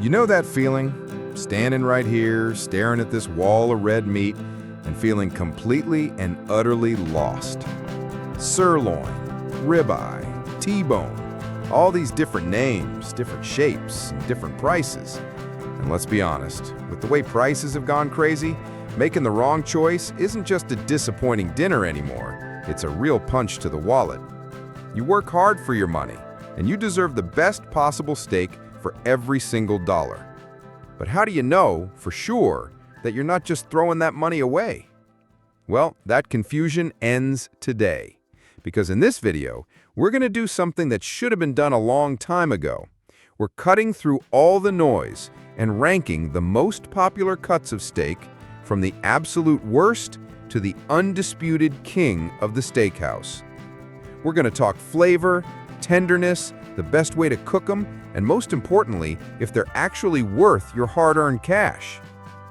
You know that feeling? Standing right here, staring at this wall of red meat, and feeling completely and utterly lost. Sirloin, Ribeye, Tbone, all these different names, different shapes, and different prices. And let's be honest, with the way prices have gone crazy, making the wrong choice isn't just a disappointing dinner anymore, it's a real punch to the wallet. You work hard for your money, and you deserve the best possible steak for every single dollar. But how do you know, for sure, that you're not just throwing that money away? Well, that confusion ends today. Because in this video, we're going to do something that should have been done a long time ago. We're cutting through all the noise and ranking the most popular cuts of steak from the absolute worst to the undisputed king of the steakhouse. We're going to talk flavor, tenderness, the best way to cook them, and most importantly, if they're actually worth your hard-earned cash.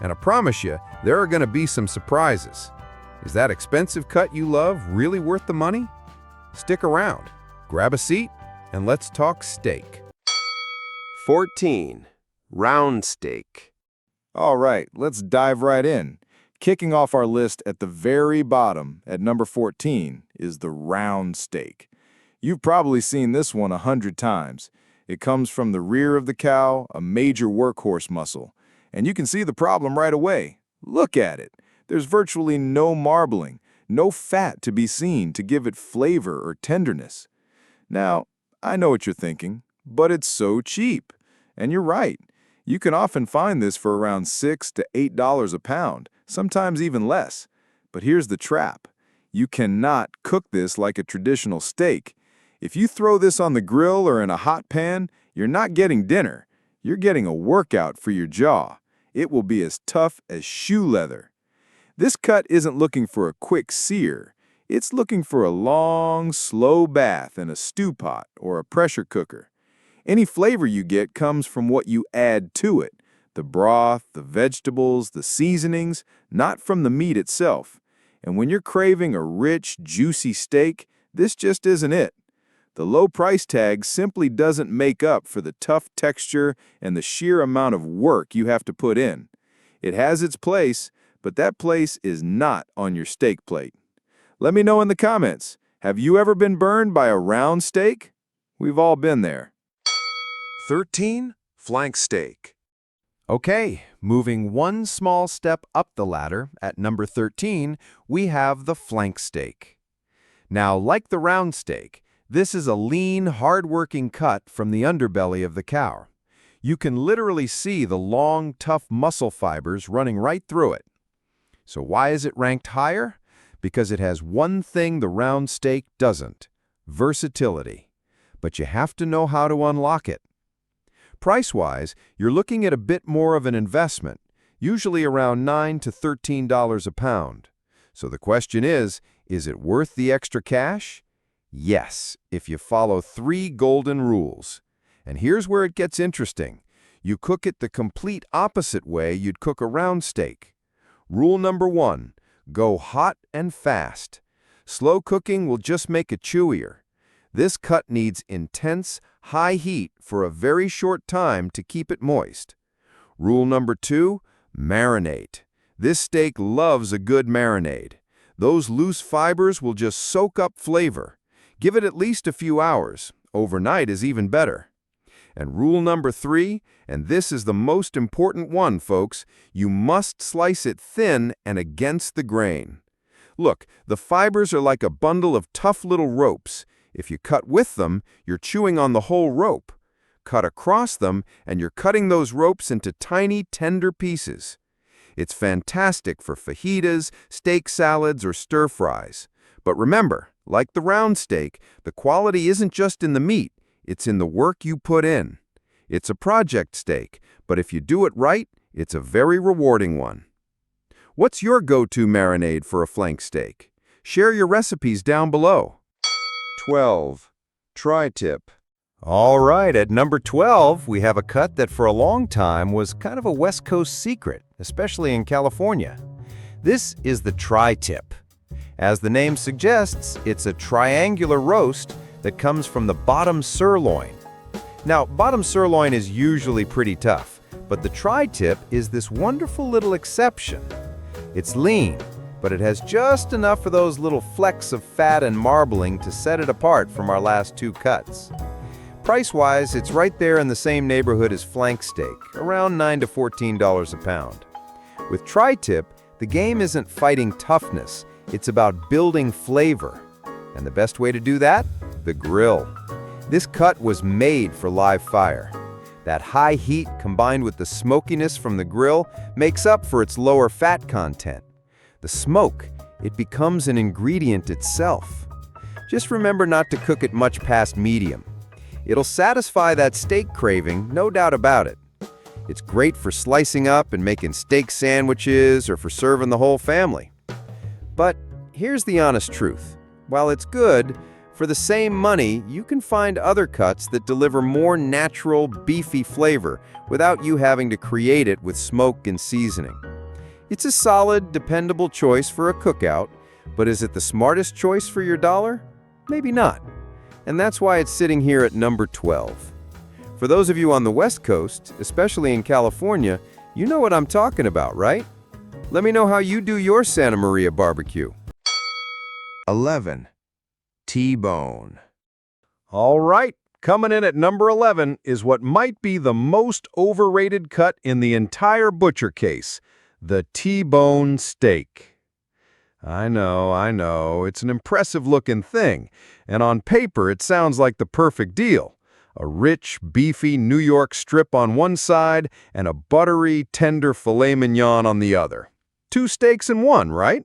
And I promise you, there are going to be some surprises. Is that expensive cut you love really worth the money? Stick around, grab a seat, and let's talk steak. 14. Round steak. All right, let's dive right in. Kicking off our list at the very bottom, at number 14, is the round steak. You've probably seen this one 100 times. It comes from the rear of the cow, a major workhorse muscle. And you can see the problem right away. Look at it. There's virtually no marbling, no fat to be seen to give it flavor or tenderness. Now, I know what you're thinking, but it's so cheap. And you're right. You can often find this for around $6 to $8 a pound, sometimes even less. But here's the trap. You cannot cook this like a traditional steak. If you throw this on the grill or in a hot pan, you're not getting dinner. You're getting a workout for your jaw. It will be as tough as shoe leather. This cut isn't looking for a quick sear. It's looking for a long, slow bath in a stew pot or a pressure cooker. Any flavor you get comes from what you add to it. The broth, the vegetables, the seasonings, not from the meat itself. And when you're craving a rich, juicy steak, this just isn't it. The low price tag simply doesn't make up for the tough texture and the sheer amount of work you have to put in. It has its place, but that place is not on your steak plate. Let me know in the comments, have you ever been burned by a round steak? We've all been there. 13. Flank steak. Okay, moving one small step up the ladder, at number 13, we have the flank steak. Now, like the round steak, this is a lean, hard-working cut from the underbelly of the cow. You can literally see the long, tough muscle fibers running right through it. So why is it ranked higher? Because it has one thing the round steak doesn't: versatility. But you have to know how to unlock it. Price-wise, you're looking at a bit more of an investment, usually around $9 to $13 a pound. So the question is it worth the extra cash? Yes, if you follow 3 golden rules. And here's where it gets interesting. You cook it the complete opposite way you'd cook a round steak. Rule number 1, go hot and fast. Slow cooking will just make it chewier. This cut needs intense, high heat for a very short time to keep it moist. Rule number 2, marinate. This steak loves a good marinade. Those loose fibers will just soak up flavor. Give it at least a few hours. Overnight is even better. And rule number 3, and this is the most important one, folks, you must slice it thin and against the grain. Look, the fibers are like a bundle of tough little ropes. If you cut with them, you're chewing on the whole rope. Cut across them, and you're cutting those ropes into tiny, tender pieces. It's fantastic for fajitas, steak salads, or stir-fries. But remember, like the round steak, the quality isn't just in the meat, it's in the work you put in. It's a project steak, but if you do it right, it's a very rewarding one. What's your go-to marinade for a flank steak? Share your recipes down below. 12. TriTip. All right, at number 12, we have a cut that for a long time was kind of a West Coast secret, especially in California. This is the TriTip. As the name suggests, it's a triangular roast that comes from the bottom sirloin. Now, bottom sirloin is usually pretty tough, But the tri-tip is this wonderful little exception. It's lean, but it has just enough of those little flecks of fat and marbling to set it apart from our last two cuts. Price-wise, it's right there in the same neighborhood as flank steak, around $9 to $14 a pound. With tri-tip, the game isn't fighting toughness, it's about building flavor. And the best way to do that? The grill. This cut was made for live fire. That high heat combined with the smokiness from the grill makes up for its lower fat content. The smoke, it becomes an ingredient itself. Just remember not to cook it much past medium. It'll satisfy that steak craving, no doubt about it. It's great for slicing up and making steak sandwiches or for serving the whole family. But here's the honest truth. While it's good, for the same money, you can find other cuts that deliver more natural, beefy flavor without you having to create it with smoke and seasoning. It's a solid, dependable choice for a cookout, but is it the smartest choice for your dollar? Maybe not. And that's why it's sitting here at number 12. For those of you on the West Coast, especially in California, you know what I'm talking about, right? Let me know how you do your Santa Maria barbecue. 11. Tbone. All right, coming in at number 11 is what might be the most overrated cut in the entire butcher case, the Tbone steak. I know, it's an impressive-looking thing, and on paper it sounds like the perfect deal. A rich, beefy New York strip on one side and a buttery, tender filet mignon on the other. Two steaks in one, right?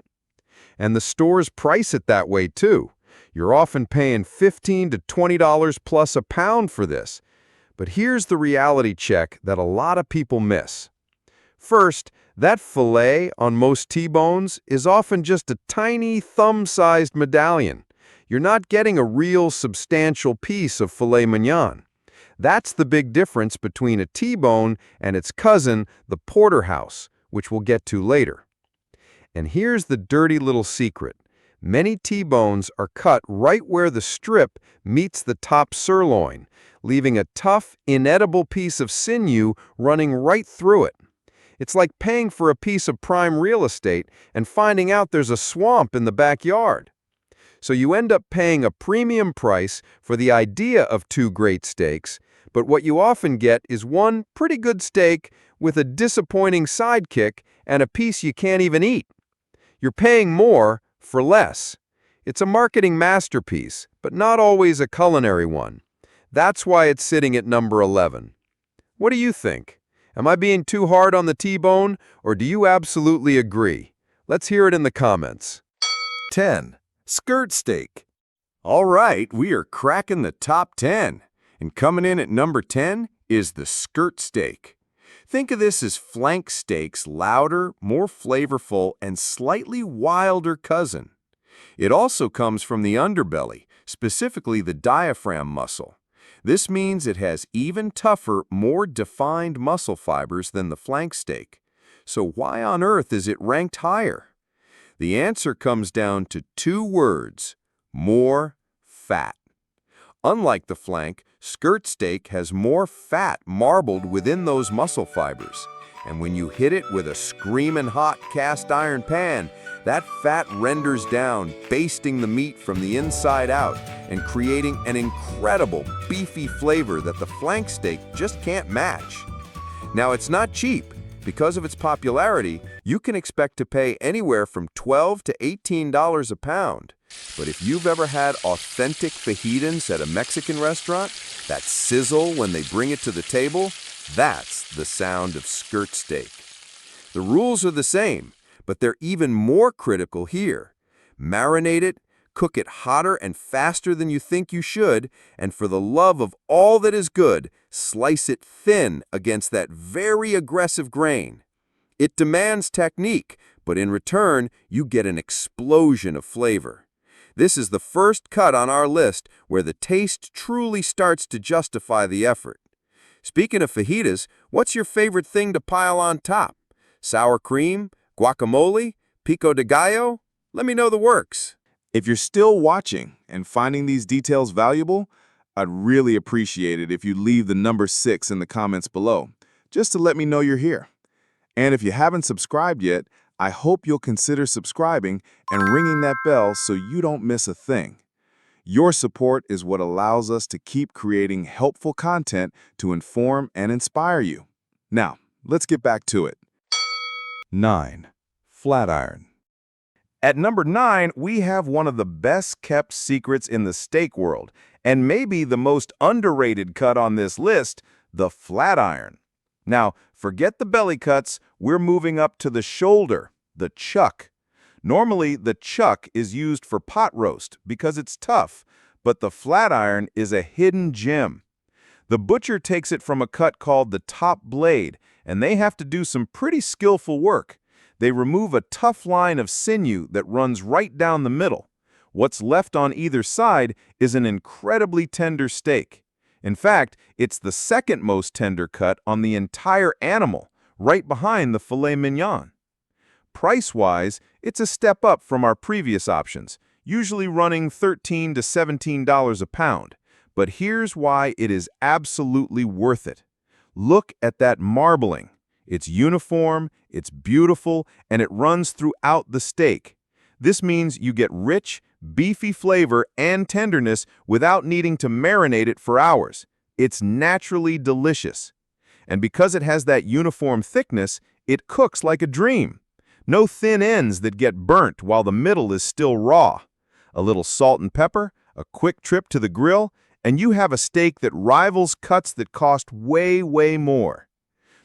And the stores price it that way, too. You're often paying $15 to $20 plus a pound for this. But here's the reality check that a lot of people miss. First, that filet on most T-bones is often just a tiny thumb-sized medallion. You're not getting a real substantial piece of filet mignon. That's the big difference between a T-bone and its cousin, the porterhouse, which we'll get to later. And here's the dirty little secret. Many T-bones are cut right where the strip meets the top sirloin, leaving a tough, inedible piece of sinew running right through it. It's like paying for a piece of prime real estate and finding out there's a swamp in the backyard. So you end up paying a premium price for the idea of two great steaks, but what you often get is one pretty good steak with a disappointing sidekick and a piece you can't even eat. You're paying more for less. It's a marketing masterpiece, but not always a culinary one. That's why it's sitting at number 11. What do you think? Am I being too hard on the T-bone, or do you absolutely agree? Let's hear it in the comments. 10. Skirt steak. All right, we are cracking the top 10. And coming in at number 10 is the skirt steak. Think of this as flank steak's louder, more flavorful, and slightly wilder cousin. It also comes from the underbelly, specifically the diaphragm muscle. This means it has even tougher, more defined muscle fibers than the flank steak. So why on earth is it ranked higher? The answer comes down to two words: more fat. Unlike the flank, skirt steak has more fat marbled within those muscle fibers. And when you hit it with a screaming hot cast iron pan, that fat renders down, basting the meat from the inside out and creating an incredible beefy flavor that the flank steak just can't match. Now, it's not cheap. Because of its popularity, you can expect to pay anywhere from $12 to $18 a pound. But if you've ever had authentic fajitas at a Mexican restaurant, that sizzle when they bring it to the table, that's the sound of skirt steak. The rules are the same, but they're even more critical here. Marinate it, cook it hotter and faster than you think you should, and for the love of all that is good, slice it thin against that very aggressive grain. It demands technique, but in return, you get an explosion of flavor. This is the first cut on our list where the taste truly starts to justify the effort. Speaking of fajitas, what's your favorite thing to pile on top? Sour cream? Guacamole? Pico de gallo? Let me know the works. If you're still watching and finding these details valuable, I'd really appreciate it if you leave the number 6 in the comments below. just to let me know you're here. And if you haven't subscribed yet, I hope you'll consider subscribing and ringing that bell so you don't miss a thing. Your support is what allows us to keep creating helpful content to inform and inspire you. Now, let's get back to it. 9. Flat iron. At number 9, we have one of the best-kept secrets in the steak world, and maybe the most underrated cut on this list, the flat iron. Now, forget the belly cuts, we're moving up to the shoulder, the chuck. Normally, the chuck is used for pot roast because it's tough, but the flat iron is a hidden gem. The butcher takes it from a cut called the top blade, and they have to do some pretty skillful work. They remove a tough line of sinew that runs right down the middle. What's left on either side is an incredibly tender steak. In fact, it's the second most tender cut on the entire animal, right behind the filet mignon. Price-wise, it's a step up from our previous options, usually running $13 to $17 a pound. But here's why it is absolutely worth it. Look at that marbling. It's uniform, it's beautiful, and it runs throughout the steak. This means you get rich, beefy flavor and tenderness without needing to marinate it for hours. It's naturally delicious. And because it has that uniform thickness, it cooks like a dream. No thin ends that get burnt while the middle is still raw. A little salt and pepper, a quick trip to the grill, and you have a steak that rivals cuts that cost way, way more.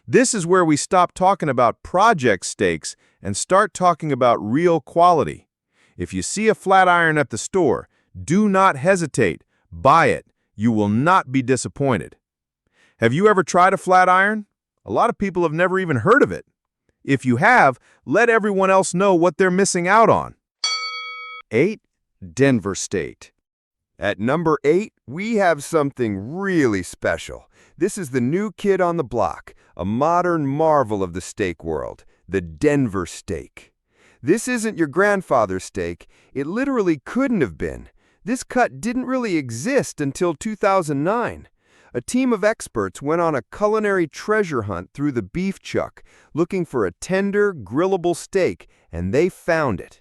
This is where we stop talking about project steaks and start talking about real quality. If you see a flat iron at the store, do not hesitate. Buy it. You will not be disappointed. Have you ever tried a flat iron? A lot of people have never even heard of it. If you have, let everyone else know what they're missing out on. 8. Denver steak. At number 8, we have something really special. This is the new kid on the block, a modern marvel of the steak world, the Denver steak. This isn't your grandfather's steak. It literally couldn't have been. This cut didn't really exist until 2009. A team of experts went on a culinary treasure hunt through the beef chuck, looking for a tender, grillable steak, and they found it.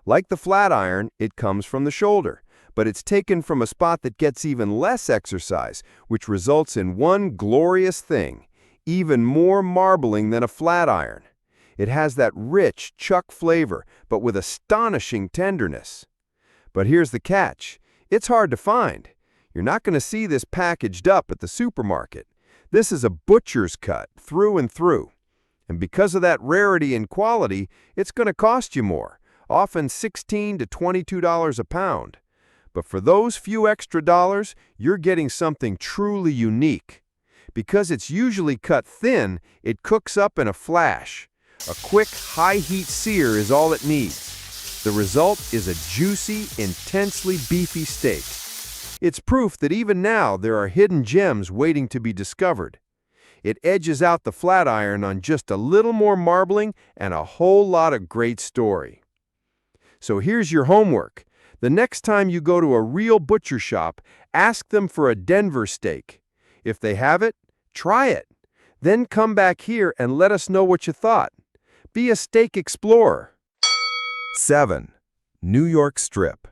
Like the flat iron, it comes from the shoulder, but it's taken from a spot that gets even less exercise, which results in one glorious thing, even more marbling than a flat iron. It has that rich chuck flavor, but with astonishing tenderness. But here's the catch. It's hard to find. You're not going to see this packaged up at the supermarket. This is a butcher's cut, through and through. And because of that rarity and quality, it's going to cost you more, often $16 to $22 a pound. But for those few extra dollars, you're getting something truly unique. Because it's usually cut thin, it cooks up in a flash. A quick, high-heat sear is all it needs. The result is a juicy, intensely beefy steak. It's proof that even now there are hidden gems waiting to be discovered. It edges out the flat iron on just a little more marbling and a whole lot of great story. So here's your homework. The next time you go to a real butcher shop, ask them for a Denver steak. If they have it, try it. Then come back here and let us know what you thought. Be a steak explorer. 7. New York strip.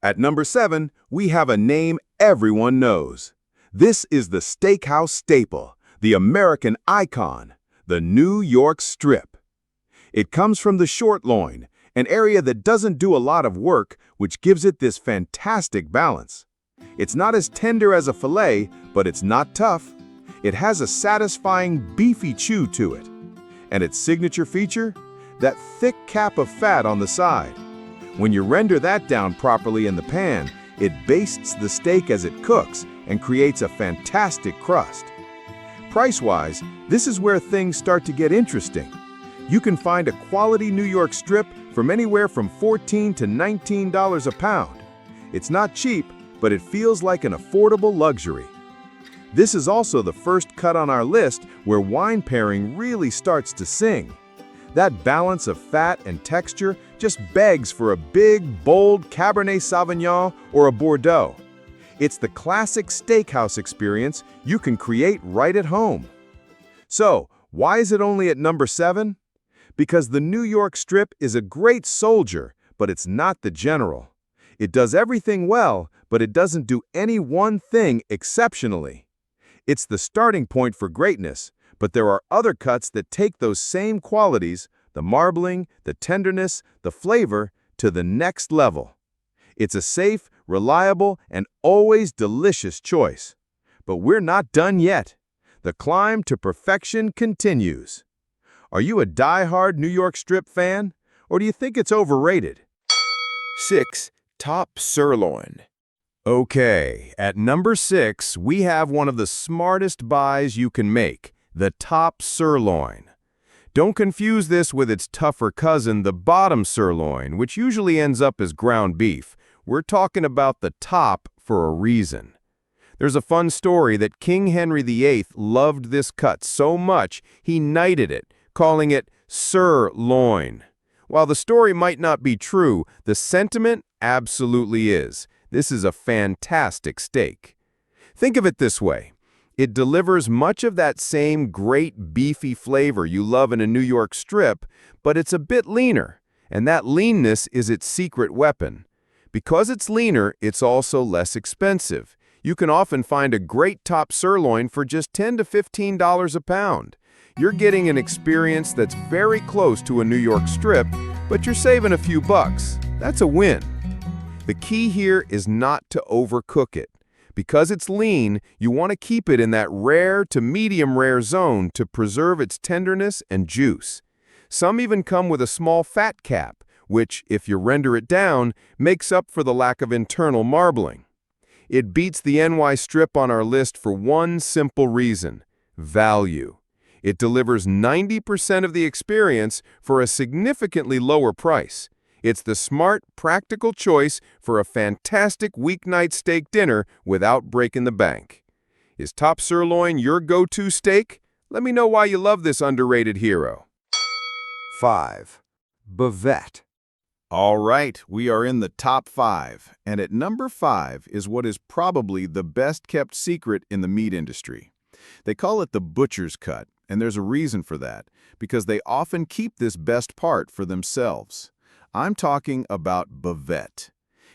At number 7, we have a name everyone knows. This is the steakhouse staple, the American icon, the New York strip. It comes from the short loin, an area that doesn't do a lot of work, which gives it this fantastic balance. It's not as tender as a filet, but it's not tough. It has a satisfying, beefy chew to it. And its signature feature? That thick cap of fat on the side. When you render that down properly in the pan, it bastes the steak as it cooks and creates a fantastic crust. Price-wise, this is where things start to get interesting. You can find a quality New York strip from anywhere from $14 to $19 a pound. It's not cheap, but it feels like an affordable luxury. This is also the first cut on our list where wine pairing really starts to sing. That balance of fat and texture just begs for a big, bold Cabernet Sauvignon or a Bordeaux. It's the classic steakhouse experience you can create right at home. So, why is it only at number 7? Because the New York strip is a great soldier, but it's not the general. It does everything well, but it doesn't do any one thing exceptionally. It's the starting point for greatness, but there are other cuts that take those same qualities, the marbling, the tenderness, the flavor, to the next level. It's a safe, reliable, and always delicious choice. But we're not done yet. The climb to perfection continues. Are you a die-hard New York strip fan, or do you think it's overrated? 6. Top sirloin. Okay, at number 6, we have one of the smartest buys you can make, the top sirloin. Don't confuse this with its tougher cousin, the bottom sirloin, which usually ends up as ground beef. We're talking about the top for a reason. There's a fun story that King Henry VIII loved this cut so much he knighted it, calling it sirloin. While the story might not be true, the sentiment absolutely is. This is a fantastic steak. Think of it this way. It delivers much of that same great beefy flavor you love in a New York strip, but it's a bit leaner, and that leanness is its secret weapon. Because it's leaner, it's also less expensive. You can often find a great top sirloin for just $10 to $15 a pound. You're getting an experience that's very close to a New York strip, but you're saving a few bucks. That's a win. The key here is not to overcook it. Because it's lean, you want to keep it in that rare to medium rare zone to preserve its tenderness and juice. Some even come with a small fat cap, which, if you render it down, makes up for the lack of internal marbling. It beats the NY strip on our list for one simple reason: value. It delivers 90% of the experience for a significantly lower price. It's the smart, practical choice for a fantastic weeknight steak dinner without breaking the bank. Is top sirloin your go-to steak? Let me know why you love this underrated hero. 5. Bevette. All right, we are in the top 5, and at number 5 is what is probably the best-kept secret in the meat industry. They call it the butcher's cut, and there's a reason for that, because they often keep this best part for themselves. I'm talking about Bevette.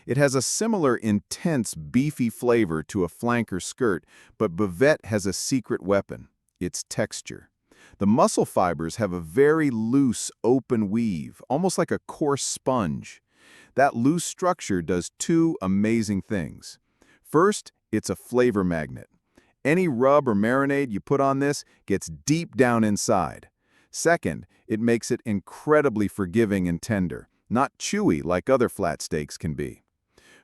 It has a similar intense beefy flavor to a flanker skirt, but Bevette has a secret weapon: its texture. The muscle fibers have a very loose, open weave, almost like a coarse sponge. That loose structure does two amazing things. First, it's a flavor magnet. Any rub or marinade you put on this gets deep down inside. Second, it makes it incredibly forgiving and tender, not chewy like other flat steaks can be.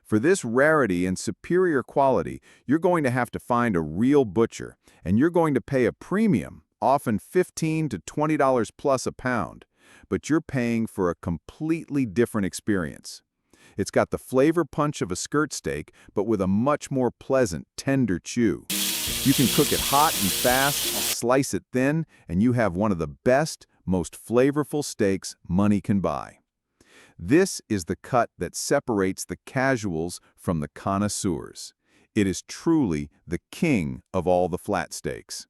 For this rarity and superior quality, you're going to have to find a real butcher, and you're going to pay a premium, often $15 to $20 plus a pound, but you're paying for a completely different experience. It's got the flavor punch of a skirt steak, but with a much more pleasant, tender chew. You can cook it hot and fast, slice it thin, and you have one of the best, most flavorful steaks money can buy. This is the cut that separates the casuals from the connoisseurs. It is truly the king of all the flat steaks.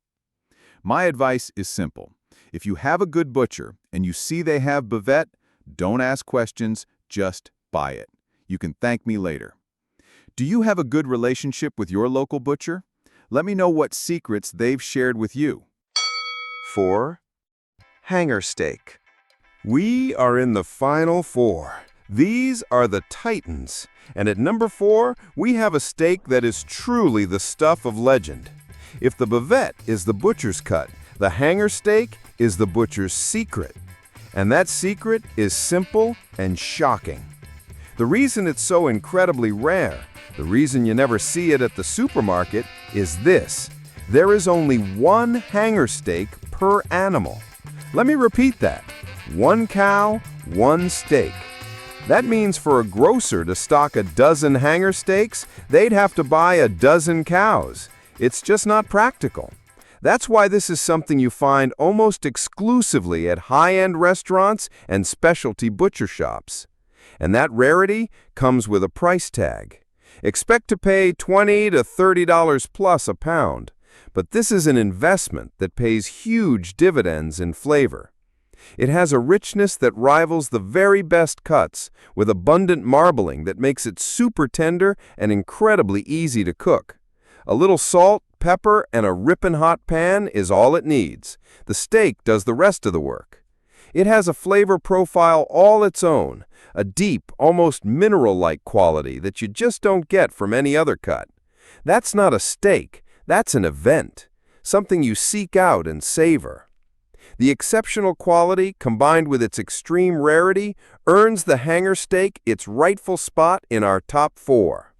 My advice is simple. If you have a good butcher and you see they have Bevette, don't ask questions, just buy it. You can thank me later. Do you have a good relationship with your local butcher? Let me know what secrets they've shared with you. 4. Hanger steak. We are in the final 4. These are the Titans. And at number 4, we have a steak that is truly the stuff of legend. If the Bevette is the butcher's cut, the hanger steak is the butcher's secret. And that secret is simple and shocking. The reason it's so incredibly rare, the reason you never see it at the supermarket, is this: there is only one hanger steak per animal. Let me repeat that. 1 cow, 1 steak. That means for a grocer to stock a dozen hanger steaks, they'd have to buy a dozen cows. It's just not practical. That's why this is something you find almost exclusively at high-end restaurants and specialty butcher shops. And that rarity comes with a price tag. Expect to pay $20 to $30 plus a pound. But this is an investment that pays huge dividends in flavor. It has a richness that rivals the very best cuts, with abundant marbling that makes it super tender and incredibly easy to cook. A little salt, pepper, and a rippin' hot pan is all it needs. The steak does the rest of the work. It has a flavor profile all its own, a deep, almost mineral-like quality that you just don't get from any other cut. That's not a steak, that's an event, something you seek out and savor. The exceptional quality, combined with its extreme rarity, earns the hanger steak its rightful spot in our top 4.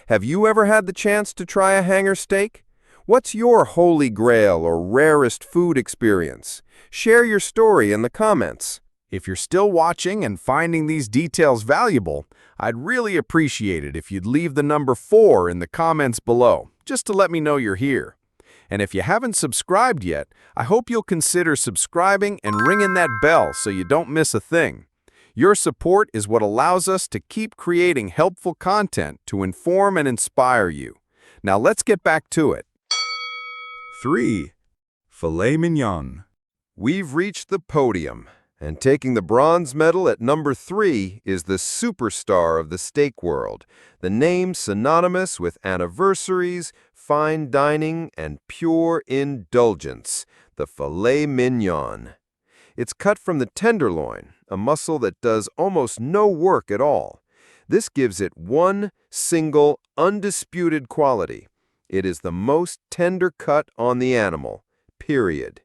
Have you ever had the chance to try a hanger steak? What's your holy grail or rarest food experience? Share your story in the comments. If you're still watching and finding these details valuable, I'd really appreciate it if you'd leave the number 4 in the comments below, just to let me know you're here. And if you haven't subscribed yet, I hope you'll consider subscribing and ringing that bell so you don't miss a thing. Your support is what allows us to keep creating helpful content to inform and inspire you. Now let's get back to it. 3. Filet mignon. We've reached the podium, and taking the bronze medal at number 3 is the superstar of the steak world, the name synonymous with anniversaries, fine dining, and pure indulgence, the filet mignon. It's cut from the tenderloin, a muscle that does almost no work at all. This gives it one single, undisputed quality. It is the most tender cut on the animal, period.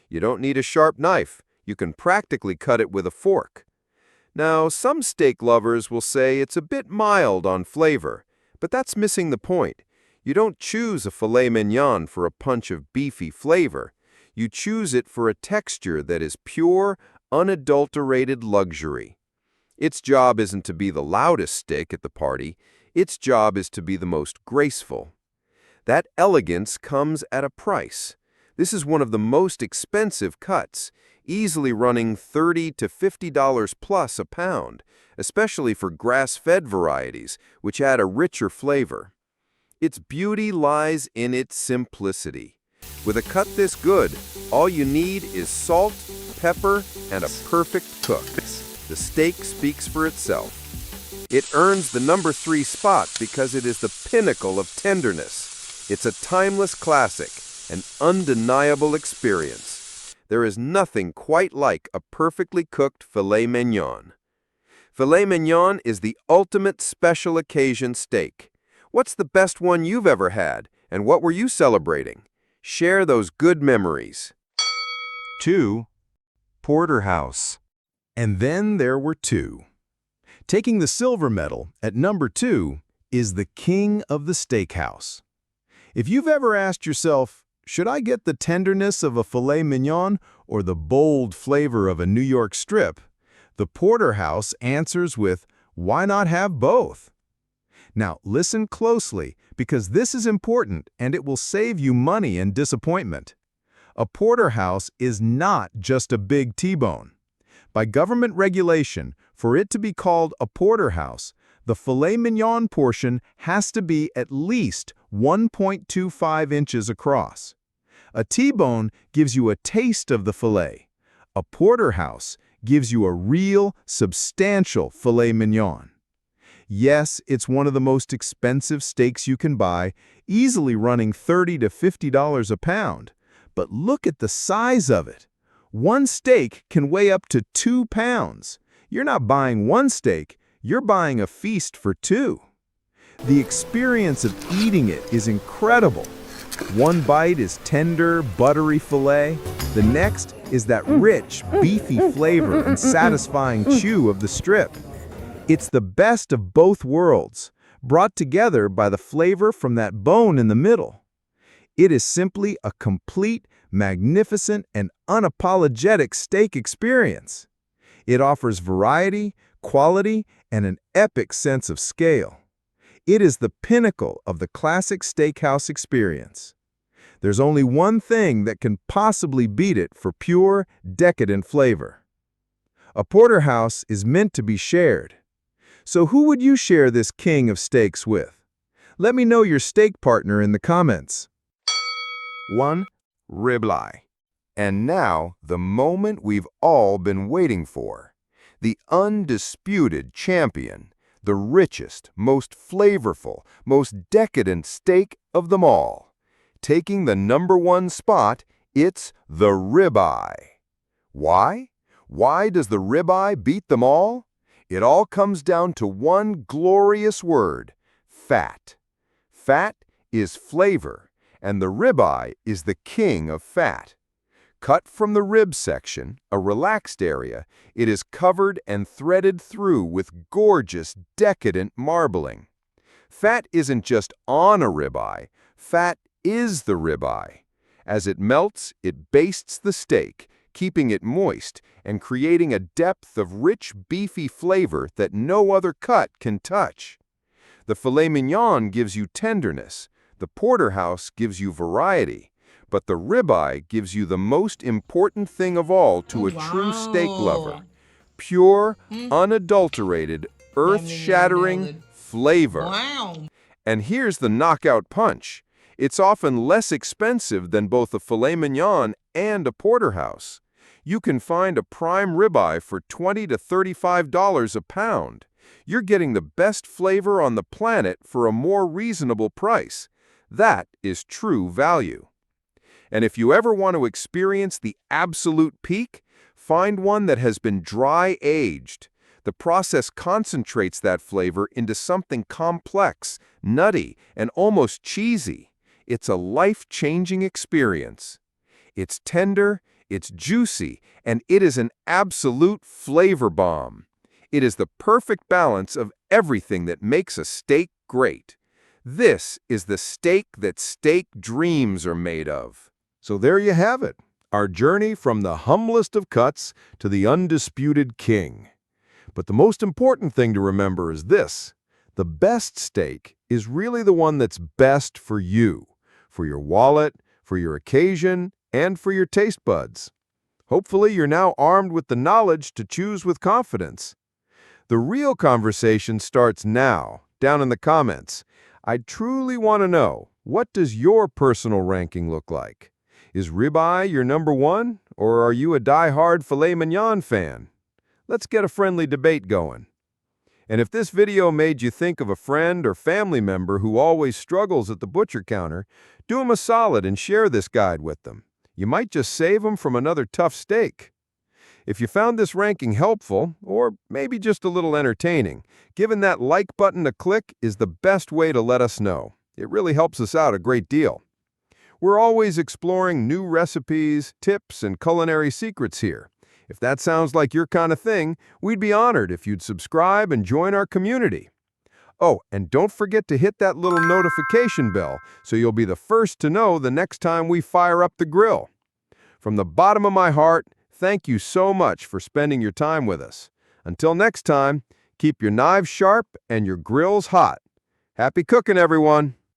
You don't need a sharp knife. You can practically cut it with a fork. Now, some steak lovers will say it's a bit mild on flavor, but that's missing the point. You don't choose a filet mignon for a punch of beefy flavor. You choose it for a texture that is pure, unadulterated luxury. Its job isn't to be the loudest steak at the party. Its job is to be the most graceful. That elegance comes at a price. This is one of the most expensive cuts, easily running $30 to $50 plus a pound, especially for grass-fed varieties, which add a richer flavor. Its beauty lies in its simplicity. With a cut this good, all you need is salt, pepper, and a perfect cook. The steak speaks for itself. It earns the number 3 spot because it is the pinnacle of tenderness. It's a timeless classic, an undeniable experience. There is nothing quite like a perfectly cooked filet mignon. Filet mignon is the ultimate special occasion steak. What's the best one you've ever had, and what were you celebrating? Share those good memories. 2. Porterhouse. And then there were 2. Taking the silver medal at number 2 is the king of the steakhouse. If you've ever asked yourself, should I get the tenderness of a filet mignon or the bold flavor of a New York strip, the Porterhouse answers with, why not have both? Now listen closely, because this is important and it will save you money and disappointment. A porterhouse is not just a big T-bone. By government regulation, for it to be called a porterhouse, the filet mignon portion has to be at least 1.25 inches across. A T-bone gives you a taste of the filet. A porterhouse gives you a real, substantial filet mignon. Yes, it's one of the most expensive steaks you can buy, easily running $30 to $50 a pound. But look at the size of it. One steak can weigh up to 2 pounds. You're not buying one steak, you're buying a feast for 2. The experience of eating it is incredible. One bite is tender, buttery filet. The next is that rich, beefy flavor and satisfying chew of the strip. It's the best of both worlds, brought together by the flavor from that bone in the middle. It is simply a complete, magnificent, and unapologetic steak experience. It offers variety, quality, and an epic sense of scale. It is the pinnacle of the classic steakhouse experience. There's only one thing that can possibly beat it for pure, decadent flavor. A porterhouse is meant to be shared. So who would you share this king of steaks with? Let me know your steak partner in the comments. 1. Ribeye. And now, the moment we've all been waiting for. The undisputed champion, the richest, most flavorful, most decadent steak of them all. Taking the #1 spot, it's the ribeye. Why? Why does the ribeye beat them all? It all comes down to one glorious word: fat. Fat is flavor, and the ribeye is the king of fat. Cut from the rib section, a relaxed area, it is covered and threaded through with gorgeous, decadent marbling. Fat isn't just on a ribeye, fat is the ribeye. As it melts, it bastes the steak, keeping it moist and creating a depth of rich, beefy flavor that no other cut can touch. The filet mignon gives you tenderness, the porterhouse gives you variety, but the ribeye gives you the most important thing of all to a true steak lover: pure, unadulterated, earth-shattering flavor. Wow. And here's the knockout punch. It's often less expensive than both a filet mignon and a porterhouse. You can find a prime ribeye for $20 to $35 a pound. You're getting the best flavor on the planet for a more reasonable price. That is true value. And if you ever want to experience the absolute peak, find one that has been dry-aged. The process concentrates that flavor into something complex, nutty, and almost cheesy. It's a life-changing experience. It's tender, it's juicy, and it is an absolute flavor bomb. It is the perfect balance of everything that makes a steak great. This is the steak that steak dreams are made of. So there you have it, our journey from the humblest of cuts to the undisputed king. But the most important thing to remember is this: the best steak is really the one that's best for you, for your wallet, for your occasion, and for your taste buds. Hopefully you're now armed with the knowledge to choose with confidence. The real conversation starts now, down in the comments. I truly want to know, what does your personal ranking look like? Is ribeye your #1, or are you a die-hard filet mignon fan? Let's get a friendly debate going. And if this video made you think of a friend or family member who always struggles at the butcher counter, do them a solid and share this guide with them. You might just save them from another tough steak. If you found this ranking helpful, or maybe just a little entertaining, giving that like button a click is the best way to let us know. It really helps us out a great deal. We're always exploring new recipes, tips, and culinary secrets here. If that sounds like your kind of thing, we'd be honored if you'd subscribe and join our community. Oh, and don't forget to hit that little notification bell so you'll be the first to know the next time we fire up the grill. From the bottom of my heart, thank you so much for spending your time with us. Until next time, keep your knives sharp and your grills hot. Happy cooking, everyone!